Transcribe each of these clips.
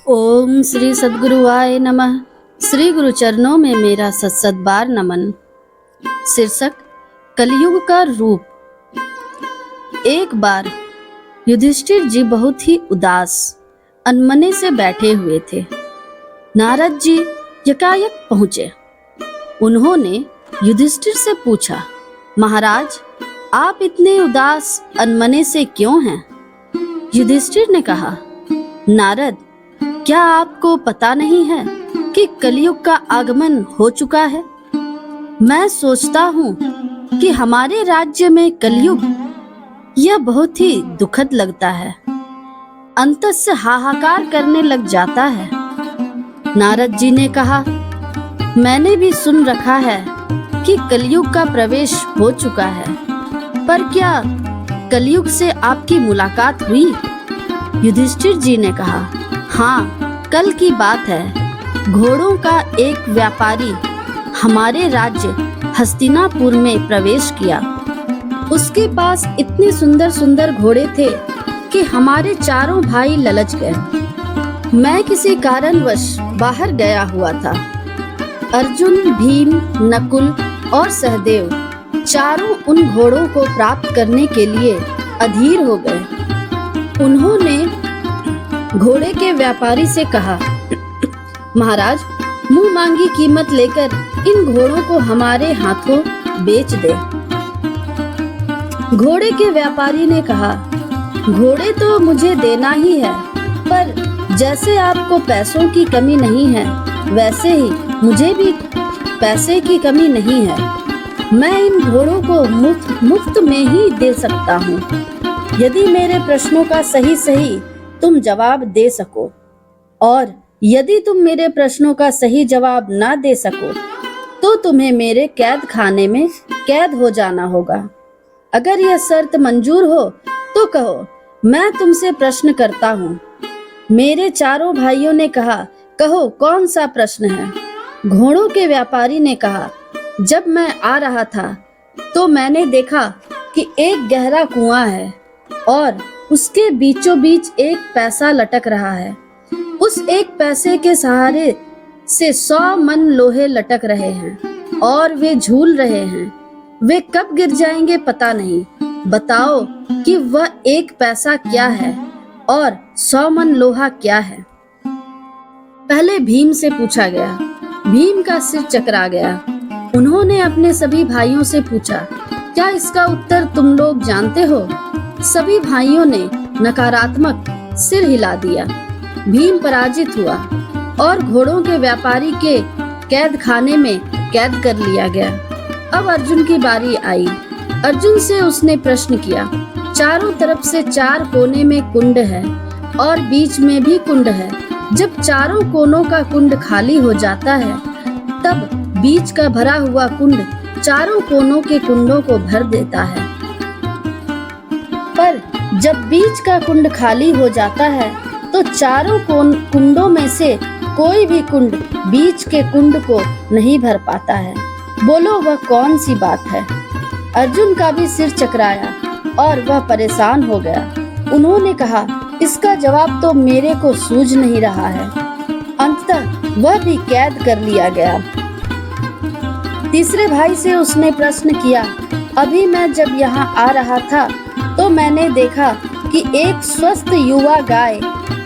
ओम श्री सद्गुरुवाय नमः। श्री गुरु चरणों में मेरा सत बार नमन। शीर्षक कलयुग का रूप। एक बार युधिष्ठिर जी बहुत ही उदास अनमने से बैठे हुए थे। नारद जी यकायक पहुंचे। उन्होंने युधिष्ठिर से पूछा, महाराज आप इतने उदास अनमने से क्यों हैं? युधिष्ठिर ने कहा, नारद क्या आपको पता नहीं है कि कलयुग का आगमन हो चुका है? मैं सोचता हूँ कि हमारे राज्य में कलयुग यह बहुत ही दुखद लगता है, अंत से हाहाकार करने लग जाता है। नारद जी ने कहा, मैंने भी सुन रखा है कि कलयुग का प्रवेश हो चुका है, पर क्या कलयुग से आपकी मुलाकात हुई? युधिष्ठिर जी ने कहा, हाँ कल की बात है। घोड़ों का एक व्यापारी हमारे राज्य हस्तिनापुर में प्रवेश किया। उसके पास इतने सुंदर सुंदर घोड़े थे कि हमारे चारों भाई ललच गए। मैं किसी कारणवश बाहर गया हुआ था। अर्जुन, भीम, नकुल और सहदेव चारों उन घोड़ों को प्राप्त करने के लिए अधीर हो गए। उन्होंने घोड़े के व्यापारी से कहा, महाराज मुंह मांगी कीमत लेकर इन घोड़ों को हमारे हाथों बेच दे। घोड़े के व्यापारी ने कहा, घोड़े तो मुझे देना ही है, पर जैसे आपको पैसों की कमी नहीं है वैसे ही मुझे भी पैसे की कमी नहीं है। मैं इन घोड़ों को मुफ्त में ही दे सकता हूँ, यदि मेरे प्रश्नों का सही तुम जवाब दे सको, और यदि तुम मेरे प्रश्नों का सही जवाब ना दे सको तो तुम्हें मेरे कैद खाने में कैद हो जाना होगा। अगर यह शर्त मंजूर हो तो कहो, मैं तुमसे प्रश्न करता हूँ। मेरे चारों भाइयों ने कहा, कहो कौन सा प्रश्न है? घोड़ों के व्यापारी ने कहा, जब मैं आ रहा था तो मैंने देखा कि एक गहरा कुआं है और उसके बीचों बीच एक पैसा लटक रहा है। उस एक पैसे के सहारे से 100 मन लोहे लटक रहे हैं और वे झूल रहे हैं। वे कब गिर जाएंगे पता नहीं। बताओ कि वह एक पैसा क्या है और 100 मन लोहा क्या है? पहले भीम से पूछा गया। भीम का सिर चकरा गया। उन्होंने अपने सभी भाइयों से पूछा, क्या इसका उत्तर तुम लोग जानते हो? सभी भाइयों ने नकारात्मक सिर हिला दिया। भीम पराजित हुआ और घोड़ों के व्यापारी के कैद खाने में कैद कर लिया गया। अब अर्जुन की बारी आई। अर्जुन से उसने प्रश्न किया, चारों तरफ से 4 कोने में कुंड है और बीच में भी कुंड है। जब चारों कोनों का कुंड खाली हो जाता है तब बीच का भरा हुआ कुंड चारों कोनों के कुंडों को भर देता है, पर जब बीच का कुंड खाली हो जाता है तो चारों कुंडों में से कोई भी कुंड बीच के कुंड को नहीं भर पाता है। बोलो वह कौन सी बात है? अर्जुन का भी सिर चकराया और वह परेशान हो गया। उन्होंने कहा, इसका जवाब तो मेरे को सूझ नहीं रहा है। अंततः वह भी कैद कर लिया गया। तीसरे भाई से उसने प्रश्न किया, अभी मैं जब यहाँ आ रहा था तो मैंने देखा कि एक स्वस्थ युवा गाय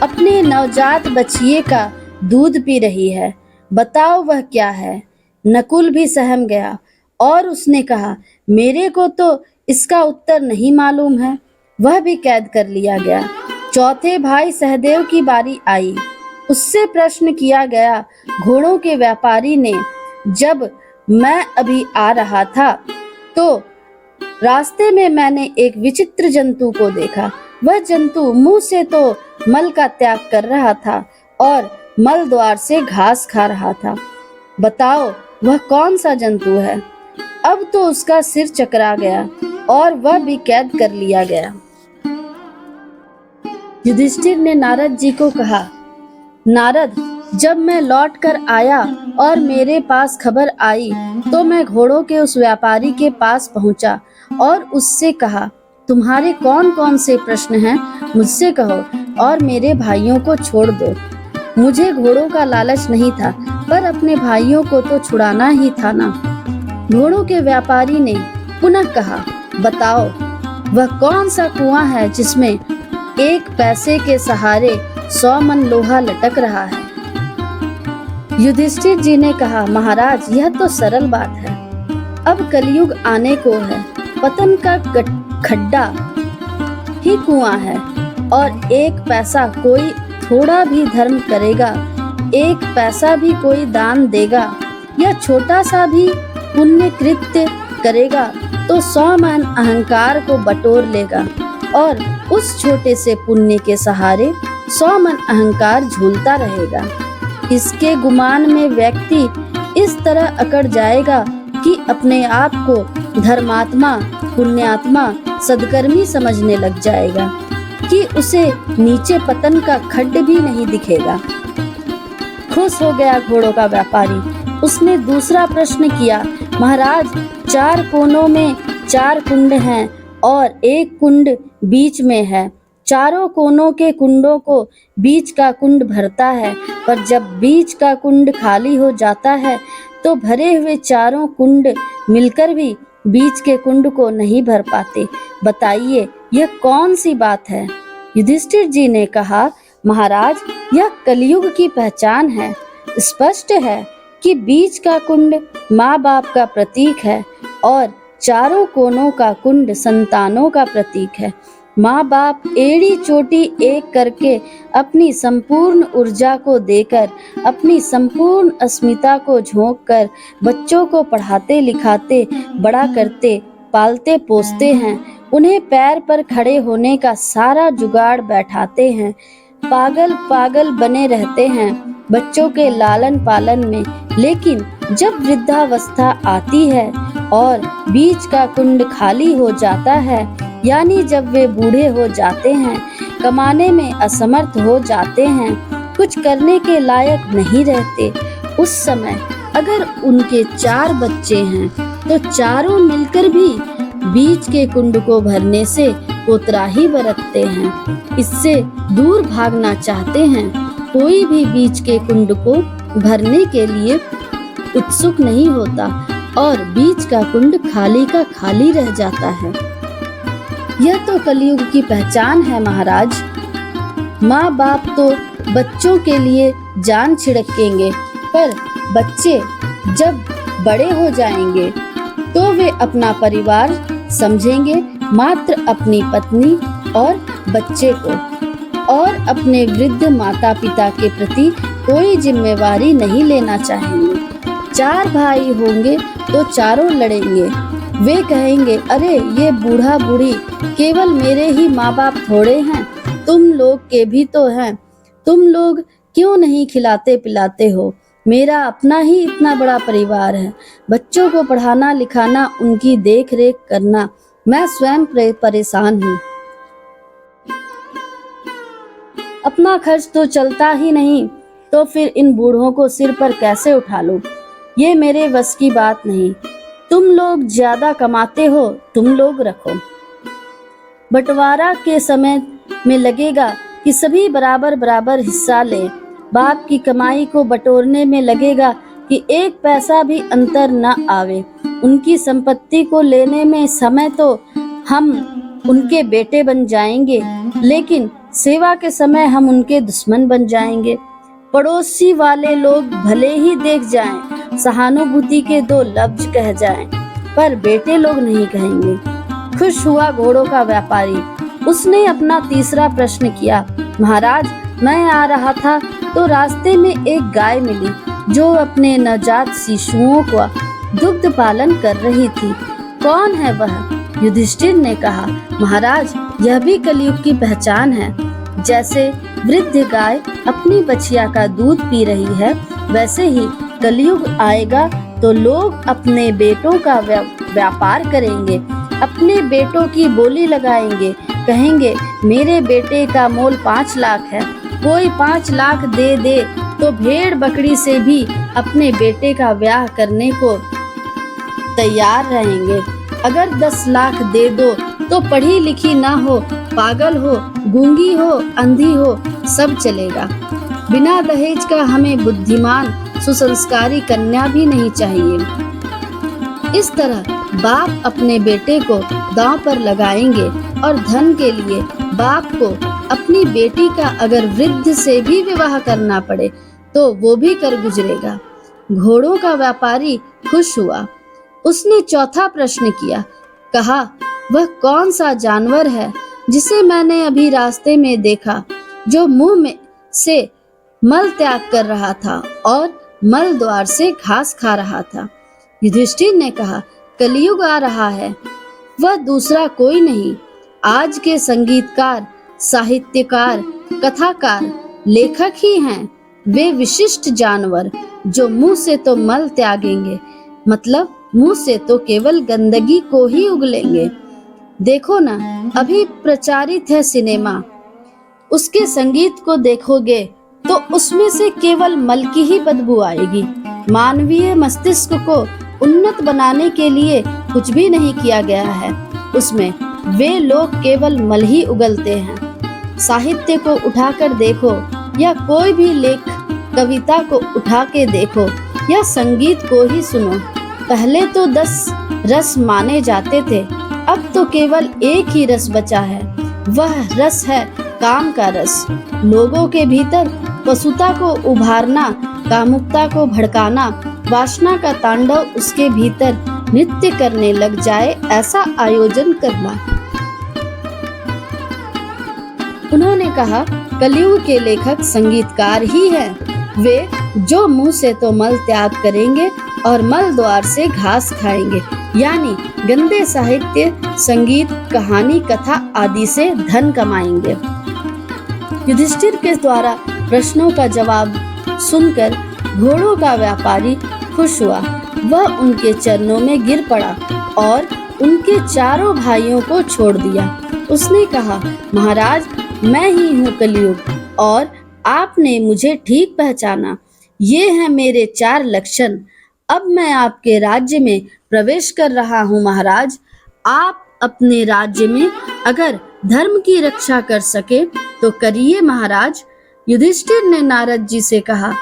अपने नवजात बछिए का दूध पी रही है। बताओ वह क्या है? नकुल भी सहम गया और उसने कहा, मेरे को तो इसका उत्तर नहीं मालूम है। वह भी कैद कर लिया गया। चौथे भाई सहदेव की बारी आई। उससे प्रश्न किया गया। घोड़ों के व्यापारी ने, जब मैं अभी आ रहा था तो रास्ते में मैंने एक विचित्र जंतु को देखा। वह जंतु मुंह से तो मल का त्याग कर रहा था और मल द्वार से घास खा रहा था। बताओ वह कौन सा जंतु है? अब तो उसका सिर चकरा गया और वह भी कैद कर लिया गया। युधिष्ठिर ने नारद जी को कहा, नारद जब मैं लौट कर आया और मेरे पास खबर आई तो मैं घोड़ों के उस व्यापारी के पास पहुंचा और उससे कहा, तुम्हारे कौन कौन से प्रश्न हैं मुझसे कहो और मेरे भाइयों को छोड़ दो। मुझे घोड़ों का लालच नहीं था, पर अपने भाइयों को तो छुड़ाना ही था ना। घोड़ों के व्यापारी ने पुनः कहा, बताओ वह कौन सा कुआं है जिसमें 1 पैसे के सहारे 100 मन लोहा लटक रहा है। युधिष्ठिर जी ने कहा, महाराज यह तो सरल बात है। अब कलयुग आने को है, पतन का खड्डा ही कुआं है, और 1 पैसा कोई थोड़ा भी धर्म करेगा, 1 पैसा भी कोई दान देगा, या छोटा सा भी पुण्य कृत्य करेगा तो 100 मन अहंकार को बटोर लेगा, और उस छोटे से पुण्य के सहारे 100 मन अहंकार झूलता रहेगा। इसके गुमान में व्यक्ति इस तरह अकड़ जाएगा कि अपने आप को धर्मात्मा, पुण्यात्मा, सदकर्मी समझने लग जाएगा कि उसे नीचे पतन का खड्ड भी नहीं दिखेगा। खुश हो गया घोड़ों का व्यापारी। उसने दूसरा प्रश्न किया, महाराज 4 कोनों में 4 कुंड हैं और 1 कुंड बीच में है। चारों कोनों के कुंडों को बीच का कुंड भरता है, पर जब बीच का कुंड खाली हो जाता है तो भरे हुए चारों कुंड मिलकर भी बीच के कुंड को नहीं भर पाते। बताइए यह कौन सी बात है? युधिष्ठिर जी ने कहा, महाराज यह कलयुग की पहचान है। स्पष्ट है कि बीच का कुंड माँ बाप का प्रतीक है और चारों कोनों का कुंड संतानों का प्रतीक है। माँ बाप एड़ी चोटी एक करके अपनी संपूर्ण ऊर्जा को देकर, अपनी संपूर्ण अस्मिता को झोंक कर बच्चों को पढ़ाते लिखाते बड़ा करते, पालते पोसते हैं। उन्हें पैर पर खड़े होने का सारा जुगाड़ बैठाते हैं। पागल पागल बने रहते हैं बच्चों के लालन पालन में, लेकिन जब वृद्धावस्था आती है और बीच का कुंड खाली हो जाता है, यानी जब वे बूढ़े हो जाते हैं, कमाने में असमर्थ हो जाते हैं, कुछ करने के लायक नहीं रहते, उस समय अगर उनके 4 बच्चे हैं तो चारों मिलकर भी बीच के कुंड को भरने से कोतराही बरतते हैं। इससे दूर भागना चाहते हैं। कोई भी बीच के कुंड को भरने के लिए उत्सुक नहीं होता और बीच का कुंड खाली का खाली रह जाता है। यह तो कलयुग की पहचान है महाराज। माँ बाप तो बच्चों के लिए जान छिड़केंगे, पर बच्चे जब बड़े हो जाएंगे तो वे अपना परिवार समझेंगे मात्र अपनी पत्नी और बच्चे को, और अपने वृद्ध माता पिता के प्रति कोई जिम्मेवारी नहीं लेना चाहेंगे। 4 भाई होंगे तो चारों लड़ेंगे। वे कहेंगे, अरे ये बूढ़ा बूढ़ी केवल मेरे ही माँ बाप थोड़े हैं, तुम लोग के भी तो हैं। तुम लोग क्यों नहीं खिलाते पिलाते हो? मेरा अपना ही इतना बड़ा परिवार है। बच्चों को पढ़ाना लिखाना, उनकी देख रेख करना, मैं स्वयं परेशान हूँ। अपना खर्च तो चलता ही नहीं, तो फिर इन बूढ़ों को सिर पर कैसे उठा लूं? ये मेरे बस की बात नहीं। तुम लोग ज्यादा कमाते हो, तुम लोग रखो। बंटवारा के समय में लगेगा कि सभी बराबर बराबर हिस्सा लें। बाप की कमाई को बटोरने में लगेगा कि 1 पैसा भी अंतर न आवे। उनकी संपत्ति को लेने में समय तो हम उनके बेटे बन जाएंगे, लेकिन सेवा के समय हम उनके दुश्मन बन जाएंगे। पड़ोसी वाले लोग भले ही देख जाएं, सहानुभूति के 2 लफ्ज कह जाएं, पर बेटे लोग नहीं कहेंगे। खुश हुआ घोड़ों का व्यापारी। उसने अपना तीसरा प्रश्न किया, महाराज मैं आ रहा था तो रास्ते में एक गाय मिली जो अपने नवजात शिशुओं का दुग्ध पालन कर रही थी। कौन है वह? युधिष्ठिर ने कहा, महाराज यह भी कलयुग की पहचान है। जैसे वृद्ध गाय अपनी बछिया का दूध पी रही है, वैसे ही कलयुग आएगा तो लोग अपने बेटों का व्यापार करेंगे, अपने बेटों की बोली लगाएंगे, कहेंगे मेरे बेटे का मोल 5 लाख है। कोई 5 लाख दे दे तो भेड़ बकरी से भी अपने बेटे का ब्याह करने को तैयार रहेंगे। अगर 10 लाख दे दो तो पढ़ी लिखी ना हो, पागल हो, गूंगी हो, अंधी हो, सब चलेगा। बिना दहेज का हमें बुद्धिमान सुसंस्कारी कन्या भी नहीं चाहिए। इस तरह बाप अपने बेटे को दांव पर लगाएंगे और धन के लिए बाप को अपनी बेटी का अगर वृद्ध से भी विवाह करना पड़े तो वो भी कर गुजरेगा। घोड़ों का व्यापारी खुश हुआ। उसने चौथा प्रश्न किया, कहा, वह कौन सा जानवर है जिसे मैंने अभी रास्ते में देखा, जो मुंह में से मल त्याग कर रहा था और मल द्वार से घास खा रहा था। युधिष्ठिर ने कहा, कलयुग आ रहा है, वह दूसरा कोई नहीं, आज के संगीतकार, साहित्यकार, कथाकार, लेखक ही हैं। वे विशिष्ट जानवर जो मुंह से तो मल त्यागेंगे, मतलब मुंह से तो केवल गंदगी को ही उगलेंगे। देखो ना, अभी प्रचारित है सिनेमा, उसके संगीत को देखोगे तो उसमें से केवल मल की ही बदबू आएगी। मानवीय मस्तिष्क को उन्नत बनाने के लिए कुछ भी नहीं किया गया है, उसमें वे लोग केवल मल ही उगलते हैं। साहित्य को उठाकर देखो या कोई भी लेख कविता को उठा के देखो या संगीत को ही सुनो। पहले तो 10 रस माने जाते थे, अब तो केवल एक ही रस बचा है, वह रस है काम का रस। लोगों के भीतर पशुता को उभारना, कामुकता को भड़काना, वासना का तांडव उसके भीतर नृत्य करने लग जाए, ऐसा आयोजन करना। उन्होंने कहा, कलयुग के लेखक संगीतकार ही हैं, वे जो मुंह से तो मल त्याग करेंगे और मल द्वार से घास खाएंगे, यानी गंदे साहित्य, संगीत, कहानी, कथा आदि से धन कमाएंगे। युधिष्ठिर के द्वारा प्रश्नों का जवाब सुनकर घोड़ों का व्यापारी खुश हुआ। वह उनके चरणों में गिर पड़ा और उनके चारों भाइयों को छोड़ दिया। उसने कहा, महाराज, मैं ही हूँ कलयुग और आपने मुझे ठीक पहचाना। ये हैं मेरे 4 लक्षण। अब मैं आपके राज्य में प्रवेश कर रहा हूँ महाराज। आप अपने राज्य में अगर धर्म की रक्षा कर सके तो करिए महाराज। युधिष्ठिर ने नारद जी से कहा,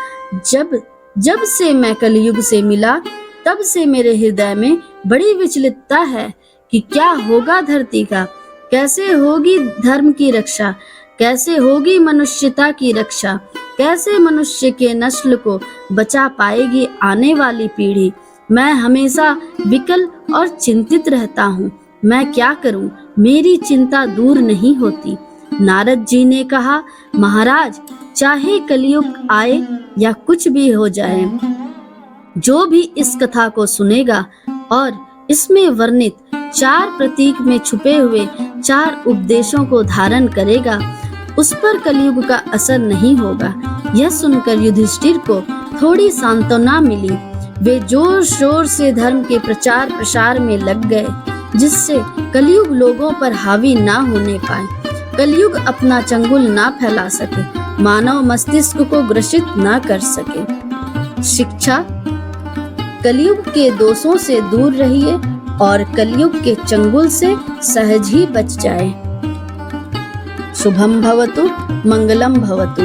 जब से मैं कलयुग से मिला तब से मेरे हृदय में बड़ी विचलितता है कि क्या होगा धरती का, कैसे होगी धर्म की रक्षा, कैसे होगी मनुष्यता की रक्षा, कैसे मनुष्य के नस्ल को बचा पाएगी आने वाली पीढ़ी। मैं हमेशा विकल और चिंतित रहता हूँ। मैं क्या करूँ, मेरी चिंता दूर नहीं होती। नारद जी ने कहा, महाराज, चाहे कलयुग आए या कुछ भी हो जाए, जो भी इस कथा को सुनेगा और इसमें वर्णित 4 प्रतीक में छुपे हुए 4 उपदेशों को धारण करेगा, उस पर कलयुग का असर नहीं होगा। यह सुनकर युधिष्ठिर को थोड़ी सांत्वना मिली। वे जोर शोर से धर्म के प्रचार प्रसार में लग गए, जिससे कलयुग लोगों पर हावी ना होने पाए, कलयुग अपना चंगुल ना फैला सके, मानव मस्तिष्क को ग्रसित ना कर सके। शिक्षा, कलयुग के दोषों से दूर रहिए और कलयुग के चंगुल से सहज ही बच जाए। शुभम भवतु, मंगलम भवतु।